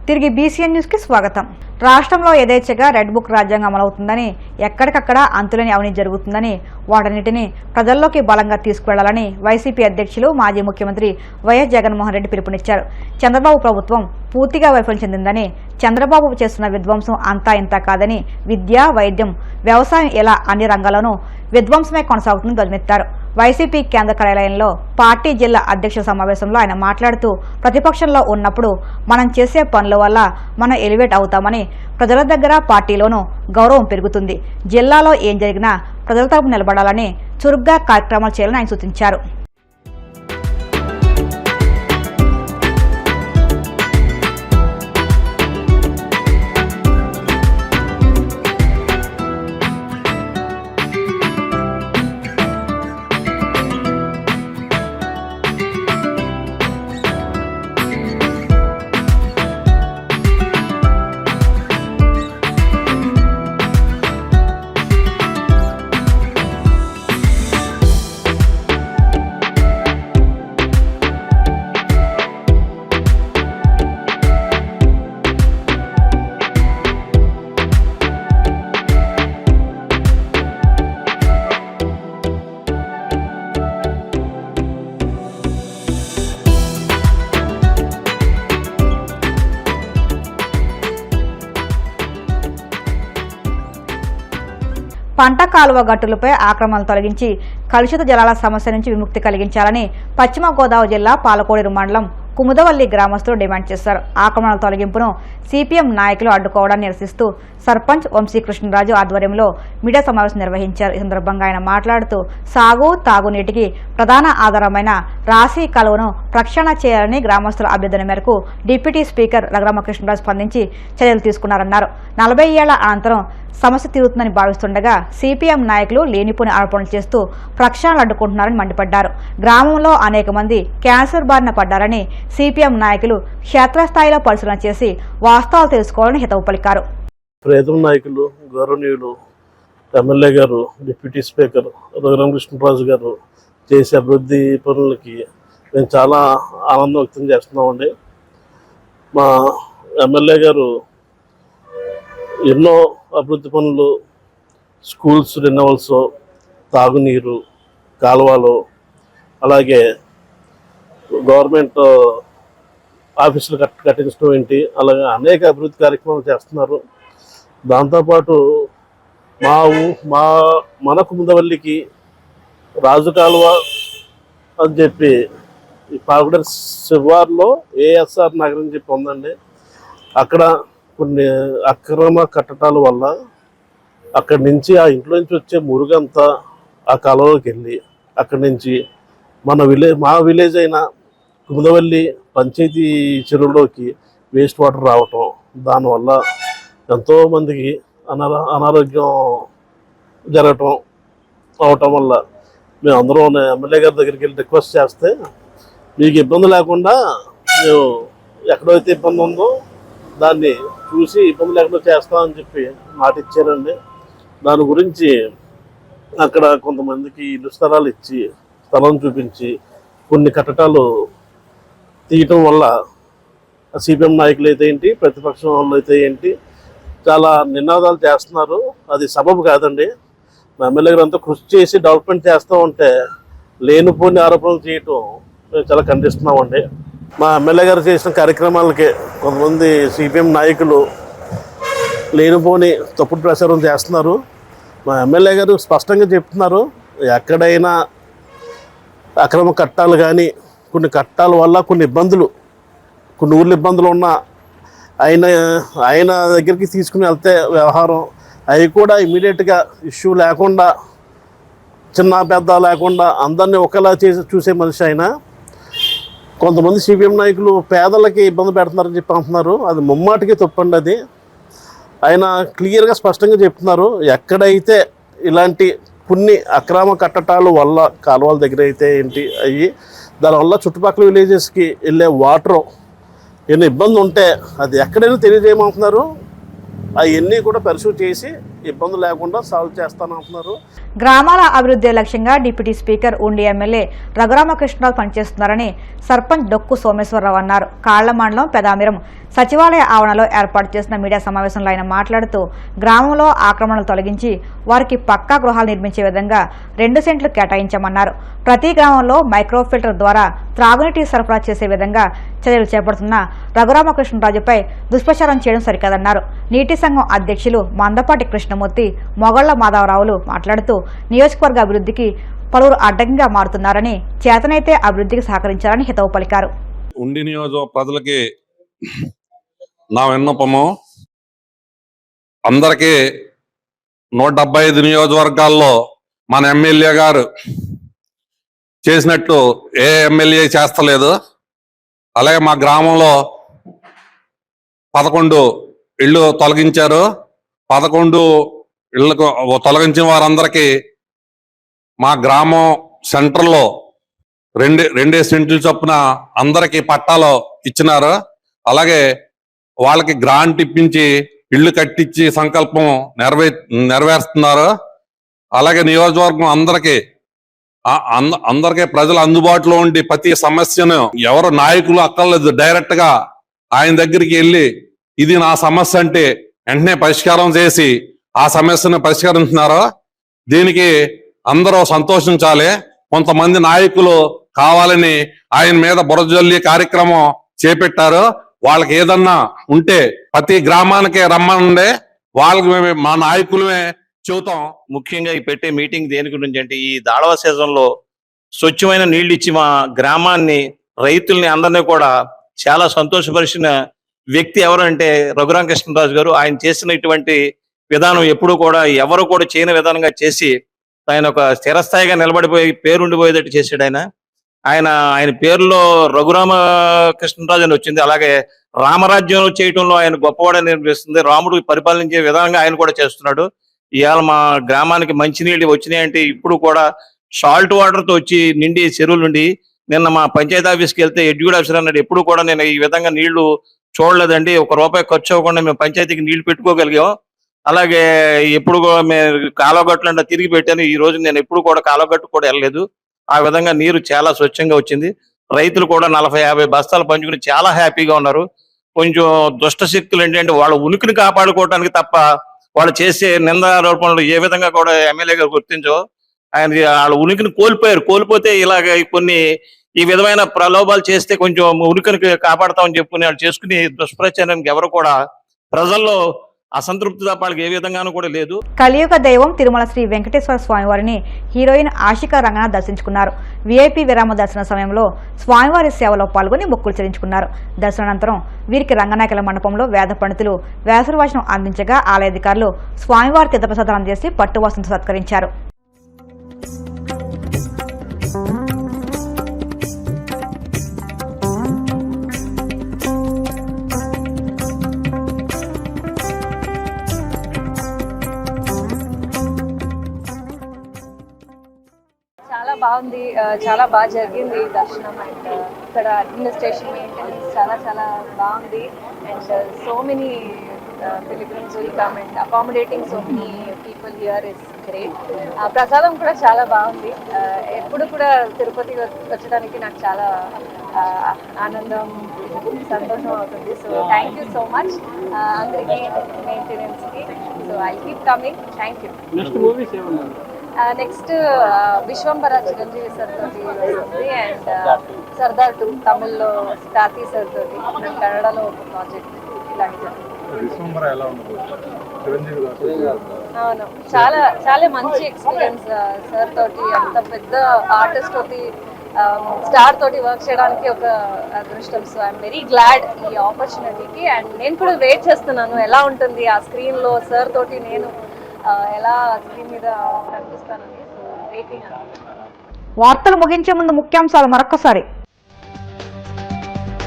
తిరిగి బీసీఎన్ న్యూస్కి స్వాగతం. రాష్ట్రంలో యథేచ్ఛగా రెడ్ బుక్ రాజ్యాంగం అమలవుతుందని, ఎక్కడికక్కడ అంతులేని అవినీతి జరుగుతుందని, వాటన్నిటిని ప్రజల్లోకి బలంగా తీసుకువెళ్లాలని వైసీపీ అధ్యక్షులు మాజీ ముఖ్యమంత్రి వైఎస్ జగన్మోహన్ రెడ్డి పిలుపునిచ్చారు. చంద్రబాబు ప్రభుత్వం పూర్తిగా వైఫల్యం చెందిందని, చంద్రబాబు చేస్తున్న విధ్వంసం అంతా ఇంత కాదని, విద్య, వైద్యం, వ్యవసాయం ఇలా అన్ని రంగాల్లోనూ విధ్వంసమే కొనసాగుతుందని ధ్వజమెత్తారు. వైసీపీ కేంద్ర కార్యాలయంలో పార్టీ జిల్లా అధ్యక్షుల సమావేశంలో ఆయన మాట్లాడుతూ, ప్రతిపక్షంలో ఉన్నప్పుడు మనం చేసే పనుల వల్ల మనం ఎలివేట్ అవుతామని, ప్రజల దగ్గర పార్టీలోనూ గౌరవం పెరుగుతుంది, జిల్లాలో ఏం జరిగినా ప్రజల తరపున నిలబడాలని చురుగ్గా కార్యక్రమాలు చేయాలని ఆయన సూచించారు. పంట కాలువ గట్టులపై ఆక్రమణలు తొలగించి కలుషిత జలాల సమస్య నుంచి విముక్తి కలిగించాలని పశ్చిమ గోదావరి జిల్లా పాలకోడేరు మండలం కుముదవల్లి గ్రామస్తులు డిమాండ్ చేశారు. ఆక్రమణల తొలగింపును సిపిఎం నాయకులు అడ్డుకోవడాన్ని నిరసిస్తూ సర్పంచ్ వంశీకృష్ణరాజు ఆధ్వర్యంలో మీడియా సమావేశం నిర్వహించారు. ఈ సందర్భంగా ఆయన మాట్లాడుతూ, సాగు తాగునీటికి ప్రధాన ఆధారమైన రాశి కాలువను ప్రక్షాళన చేయాలని గ్రామస్తుల అభ్యర్థన మేరకు డిప్యూటీ స్పీకర్ రఘురామకృష్ణరాజు స్పందించి చర్యలు తీసుకున్నారన్నారు. 40 ఏళ్ల అనంతరం సమస్య తీరుతుందని భావిస్తుండగా సిపిఎం నాయకులు లేనిపోని ఆరోపణలు చేస్తూ ప్రక్షాళన అడ్డుకుంటున్నారని మండిపడ్డారు. గ్రామంలో అనేక మంది క్యాన్సర్ బారిన పడ్డారని సిపిఎం నాయకులు క్షేత్రస్థాయిలో పరిశీలన చేసి వాస్తవాలు తెలుసుకోవాలని హితవు పలికారు. ప్రేతం నాయకులు గౌరవనీయులు ఎమ్మెల్యే గారు, డిప్యూటీ స్పీకర్ రఘురామకృష్ణరాజు గారు చేసే అభివృద్ధి పనులకి మేము చాలా ఆనందం వ్యక్తం చేస్తున్నామండి. మా ఎమ్మెల్యే గారు ఎన్నో అభివృద్ధి పనులు, స్కూల్స్ రెన్యువల్స్, తాగునీరు, కాలువలు, అలాగే గవర్నమెంట్ ఆఫీసులు కట్టించడం ఏంటి, అలాగే అనేక అభివృద్ధి కార్యక్రమాలు చేస్తున్నారు. దాంతోపాటు మన కుముదవల్లికి రాజు కాలువ అని చెప్పి ఈ పాలకోడేరు శివార్లో ఏఎస్ఆర్ నగర్ అని చెప్పి ఉందండి. అక్కడ కొన్ని అక్రమ కట్టడాల వల్ల అక్కడి నుంచి ఆ ఇంట్లో నుంచి వచ్చే మురుగంతా ఆ కాలువలోకి వెళ్ళి అక్కడి నుంచి మా విలేజ్ అయిన కుముదవల్లి పంచాయతీ చెరువులోకి వేస్ట్ వాటర్ రావటం, దానివల్ల ఎంతోమందికి అనారోగ్యం జరగటం అవటం వల్ల మేమందరం ఎమ్మెల్యే గారి దగ్గరికి వెళ్ళి రిక్వెస్ట్ చేస్తే, మీకు ఇబ్బంది లేకుండా మేము ఎక్కడైతే ఇబ్బంది ఉందో దాన్ని చూసి ఇబ్బంది లేకుండా చేస్తామని చెప్పి మాట ఇచ్చారండి. దాని గురించి అక్కడ కొంతమందికి ఇల్లు స్థలాలు ఇచ్చి, స్థలం చూపించి కొన్ని కట్టడాలు తీయటం వల్ల సిపిఎం నాయకులు అయితే ఏంటి, ప్రతిపక్షం వాళ్ళు అయితే ఏంటి, చాలా నినాదాలు చేస్తున్నారు. అది సబబు కాదండి. మా ఎమ్మెల్యే గారు అంతా కృషి చేసి డెవలప్మెంట్ చేస్తూ ఉంటే లేనిపోని ఆరోపణలు చేయటం మేము చాలా ఖండిస్తున్నామండి. మా ఎమ్మెల్యే గారు చేసిన కార్యక్రమాలకి కొంతమంది సిపిఎం నాయకులు లేనిపోని తప్పుడు ప్రచారం చేస్తున్నారు. మా ఎమ్మెల్యే గారు స్పష్టంగా చెప్తున్నారు, ఎక్కడైనా అక్రమ కట్టాలు కానీ, కొన్ని కట్టాల వల్ల కొన్ని ఊర్ల ఇబ్బందులు ఉన్నా ఆయన దగ్గరికి తీసుకుని వెళ్తే వ్యవహారం అవి కూడా ఇమీడియట్గా ఇష్యూ లేకుండా, చిన్న పెద్ద లేకుండా అందరినీ ఒకలా చూసే మనిషి ఆయన. కొంతమంది సిపిఎం నాయకులు పేదలకి ఇబ్బంది పెడుతున్నారని చెప్పి అంటున్నారు. అది ముమ్మాటికి తప్పండి. అది ఆయన క్లియర్గా స్పష్టంగా చెప్తున్నారు, ఎక్కడైతే ఇలాంటి కొన్ని అక్రమ కట్టడాల వల్ల కాలువల దగ్గర అయితే ఏంటి అయ్యి, దానివల్ల చుట్టుపక్కల విలేజెస్కి వెళ్ళే వాటర్ ఏమైనా ఇబ్బంది ఉంటే అది ఎక్కడైనా తెలియజేయమంటున్నారు. అవన్నీ కూడా పరిశీలి చేసి ఇబ్బంది లేకుండా సాల్వ్ చేస్తానంటున్నారు. గ్రామాల అభివృద్ధి లక్ష్యంగా డిప్యూటీ స్పీకర్ ఉండి ఎమ్మెల్యే రఘురామకృష్ణరావు పనిచేస్తున్నారని సర్పంచ్ డొక్కు సోమేశ్వరరావు అన్నారు. కాళ్ల మండలం పెదామిరం సచివాలయ ఆవరణలో ఏర్పాటు చేసిన మీడియా సమావేశంలో ఆయన మాట్లాడుతూ గ్రామంలో ఆక్రమణలు తొలగించి వారికి పక్కా గృహాలు నిర్మించే విధంగా 2 సెంట్లు కేటాయించామన్నారు. ప్రతి గ్రామంలో మైక్రో ఫిల్టర్ ద్వారా త్రాగునీటి సరఫరా చేసే విధంగా చర్యలు చేపడుతున్న రఘురామకృష్ణరాజుపై దుష్ప్రచారం చేయడం సరికాదన్నారు. నీటి సంఘం అధ్యక్షులు మందపాటి కృష్ణమూర్తి, మొగళ్ల మాధవరావులు మాట్లాడుతూ నియోజకవర్గ అభివృద్ధికి పలువురు అడ్డంగా మారుతున్నారని, చేతనైతే అభివృద్ధికి సహకరించాలని హితవు పలికారు. ఉండి నియోజక ప్రజలకి నా విన్నపము, అందరికీ 175 నియోజకవర్గాల్లో మన ఎమ్మెల్యే గారు చేసినట్టు ఏ ఎమ్మెల్యే చేస్తలేదు. అలాగే మా గ్రామంలో 11 ఇళ్ళు తొలగించారు. 11 ఇళ్లకు తొలగించిన వారందరికీ మా గ్రామం సెంటర్లో 2 సెంట్లు చొప్పున అందరికీ పట్టాలు ఇచ్చినారు. అలాగే వాళ్ళకి గ్రాంట్ ఇప్పించి ఇళ్ళు కట్టించి సంకల్పం నెరవేరుస్తున్నారు. అలాగే నియోజకవర్గం అందరికీ ప్రజలు అందుబాటులో ఉండి ప్రతి సమస్యను ఎవరు నాయకులు అక్కర్లేదు, డైరెక్ట్ గా ఆయన దగ్గరికి వెళ్ళి ఇది నా సమస్య అంటే వెంటనే పరిష్కారం చేసి ఆ సమస్యను పరిష్కరిస్తున్నారు. దీనికి అందరూ సంతోషించాలి. కొంతమంది నాయకులు కావాలని ఆయన మీద బురజల్లి కార్యక్రమం చేపట్టారు. వాళ్ళకి ఏదన్నా ఉంటే ప్రతి గ్రామానికి రమ్మనండి, వాళ్ళకి మా నాయకులమే చెబుతాం. ముఖ్యంగా ఈ పెట్టే మీటింగ్ దేని గురించి అంటే, ఈ దాళవ సీజన్ లో స్వచ్ఛమైన నీళ్లు ఇచ్చి మా గ్రామాన్ని, రైతుల్ని అందరినీ కూడా చాలా సంతోషపరిచిన వ్యక్తి ఎవరు అంటే రఘురామకృష్ణరాజు గారు. ఆయన చేసిన ఇటువంటి విధానం ఎప్పుడు కూడా ఎవరు కూడా చేయని విధానంగా చేసి ఆయన ఒక స్థిరస్థాయిగా నిలబడిపోయి పేరుండిపోయేటట్టు చేశాడు. ఆయన పేరులో రఘురామకృష్ణరాజు అని వచ్చింది. అలాగే రామరాజ్యం చేయటంలో ఆయన గొప్పవాడని అనిపిస్తుంది. రాముడు పరిపాలించే విధంగా ఆయన కూడా చేస్తున్నాడు. ఇవాళ మా గ్రామానికి మంచినీళ్ళు వచ్చినాయంటే ఇప్పుడు కూడా సాల్ట్ వాటర్ తో వచ్చి నిండి చెరువులు నుండి. నిన్న మా పంచాయతీ ఆఫీస్కి వెళ్తే ఎడ్యూడ్ ఆఫీసర్ అన్నాడు, ఎప్పుడు కూడా నేను ఈ విధంగా నీళ్లు చూడలేదండి, 1 రూపాయి ఖర్చు అవ్వకుండా మేము పంచాయతీకి నీళ్లు పెట్టుకోగలిగాం. అలాగే ఎప్పుడు మేము కాలువగట్లు అంటే తిరిగి పెట్టాను. ఈ రోజు నేను ఎప్పుడు కూడా కాలువగట్టు కూడా వెళ్ళలేదు. ఆ విధంగా నీరు చాలా స్వచ్ఛంగా వచ్చింది. రైతులు కూడా 40-50 బస్తాలు పంచుకుని చాలా హ్యాపీగా ఉన్నారు. కొంచెం దుష్ట శక్తులు ఏంటంటే వాళ్ళ ఉనికిని కాపాడుకోవడానికి తప్ప వాళ్ళు చేసే నిందారోపణలు ఏ విధంగా కూడా ఎమ్మెల్యే గారు గుర్తించో. ఆయన వాళ్ళ ఉనికిని కోల్పోతే ఇలాగ కొన్ని ఈ విధమైన ప్రలోభాలు చేస్తే కొంచెం ఉనికిని కాపాడతామని చెప్పుకుని వాళ్ళు చేసుకుని దుష్ప్రచారానికి ఎవరు కూడా ప్రజల్లో అసంతృప్తి తప్ప వాళ్ళకి ఏ విధంగానూ కూడా లేదు. కలియుగ దైవం తిరుమల శ్రీ వెంకటేశ్వర స్వామివారిని హీరోయిన్ ఆషికా రంగనాథ్ దర్శించుకున్నారు. వీఐపీ విరామ దర్శన సమయంలో స్వామివారి సేవలో పాల్గొని మొక్కులు చెల్లించుకున్నారు. దర్శనానంతరం వీరికి రంగనాయకుల మండపంలో వేద పండితులు వేసవివాచనం అందించగా ఆలయ అధికారులు స్వామివారి తీర్థప్రసాదాలు అందజేసి పట్టు వస్త్రంతో సత్కరించారు. బాగుంది, చాలా బాగా జరిగింది దర్శనం. అండ్ ఇక్కడ అడ్మినిస్ట్రేషన్ మెయింటెనెన్స్ చాలా బాగుంది. And so many pilgrims will come and accommodating so many people here is great. ప్రసాదం కూడా చాలా బాగుంది. ఎప్పుడు కూడా తిరుపతి వచ్చడానికి నాకు చాలా ఆనందం, సంతోషం అవుతుంది. So thank you so much అందరికీ, మెయింటెనెన్స్కి. So I keep coming. Thank you. Next Vishwambhara Chiranjeevi sir తోటి వస్తుంది. అండ్ సర్దార్ 2 తమిళ్లో కార్తీ సార్ తోటి, కన్నడలో ఒక ప్రాజెక్ట్ ఇలాంటిది. అవును, చాలా మంచి ఎక్స్పీరియన్స్ సార్ తోటి, అంత పెద్ద ఆర్టిస్ట్ తోటి, స్టార్ తోటి వర్క్ చేయడానికి ఒక అదృష్టం. సో ఐఎమ్ వెరీ గ్లాడ్ ఈ ఆపర్చునిటీకి. అండ్ నేను కూడా వెయిట్ చేస్తున్నాను ఎలా ఉంటుంది ఆ స్క్రీన్లో సార్ తోటి నేను ఎలా స్క్రీన్ మీద కనిపిస్తానని. వెయిటింగ్. వార్తలు ముగించే ముందు ముఖ్యాంశాలు మరొకసారి.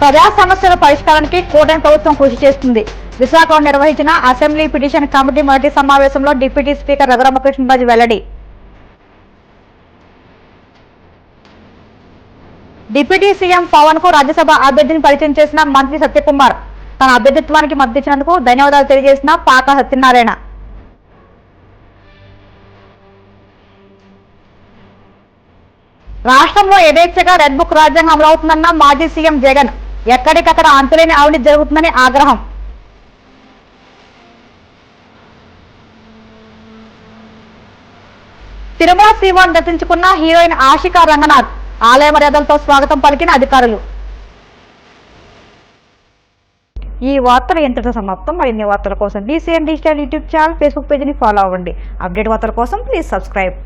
ప్రజా సమస్యల పరిష్కారానికి కూటమి ప్రభుత్వం కృషి చేస్తుంది. విశాఖలో నిర్వహించిన అసెంబ్లీ పిటిషన్ కమిటీ మొదటి సమావేశంలో డిప్యూటీ స్పీకర్ రఘురామకృష్ణరాజు వెల్లడి. డిప్యూటీ సీఎం పవన్ కు రాజ్యసభ అభ్యర్థిని పరిచయం చేసిన మంత్రి సత్యకుమార్. తన అభ్యర్థిత్వానికి మద్దతిచ్చినందుకు ధన్యవాదాలు తెలియజేసిన పాక సత్యనారాయణ. రాష్ట్రంలో యథేచ్ఛగా రెడ్ బుక్ రాజ్యాంగం అమలవుతుందన్న మాజీ సీఎం జగన్. ఎక్కడికక్కడ అంతులేని అవినీతి జరుగుతుందని ఆగ్రహం. తిరుమల శ్రీవారిని దర్శించుకున్న హీరోయిన్ ఆషికా రంగనాథ్. ఆలయ మర్యాదలతో స్వాగతం పలికిన అధికారులు. ఈ వార్తలు ఎంతటితో సమాప్తం. మరిన్ని వార్తల కోసం DCN digital YouTube channel, Facebook పేజీని ఫాలో అవ్వండి. అప్డేట్ వార్తల కోసం ప్లీజ్ సబ్స్క్రైబ్.